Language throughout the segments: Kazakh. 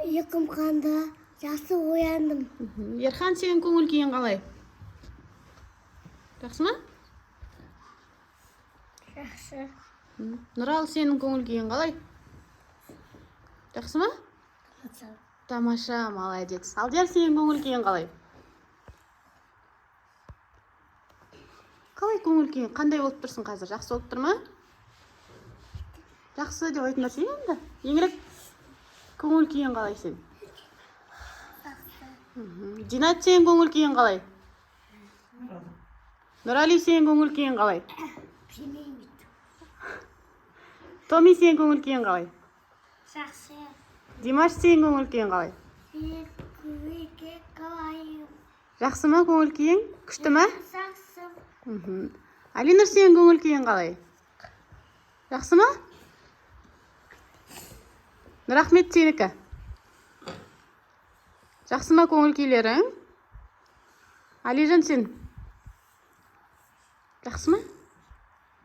Ұйқым қанды, жақсы ояндым. Ерхан, сенің көңіл күйің қалай? Жақсы ма? Жақсы. Нұрал, сенің көңіл күйің қалай? Жақсы ма? Тамаша, молодец. Алдияр, сенің көңіл күйің қалай? Қалай көңіл күйің? Қандай болып тұрсың қазір? Жақсы болып тұр ма? Жақсы деп айтыңдар сен енді. Еңірек көңіл күйің қалай сен? Динат, сенің көңіл күйің қалай? Нұрали, сенің көңіл күйің қалай? Томи, сенің көңіл күйің қалай? Жақсы. Димаш, сенің көңіл күйің қалай? Жақсы ма көңіл күйің? Күшті ма? Жақсы. Алинұр, сенің көңіл күйің қалай? Жақсы ма? Нұрахмет, сенікі? Жақсы ма көңіл күйлерің? Алижан, сен? Жақсы ма?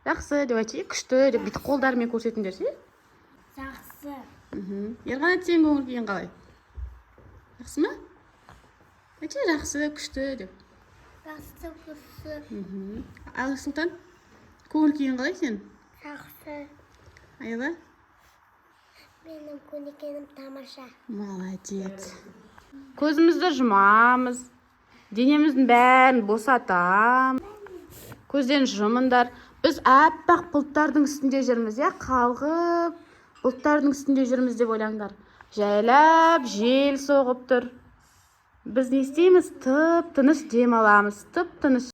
Жақсы деп айтшы, күшті деп бүйтіп қолдарымен көрсетіңдер ше? Жақсы. Ерқанат, сенің көңіл күйің қалай? Жақсы ма? Айтшы, жақсы, күшті деп. Жақсы, күшті. Ағысұлтан, көңіл күйің қалай сен? Жақсы. Айла? Менің көңіл тамаша. Молодец. Көзімізді жұмамыз. Денеміздің бәрін босатам. Көзден жұмындар. Біз аппақ бұлттардың үстінде жүрміз, қалғып бұлттардың үстінде жүрміз деп ойлаңдар. Жайлап жел соғып тұр. Біз не істейміз? Тып-тыныш дем аламыз. Тып-тыныш.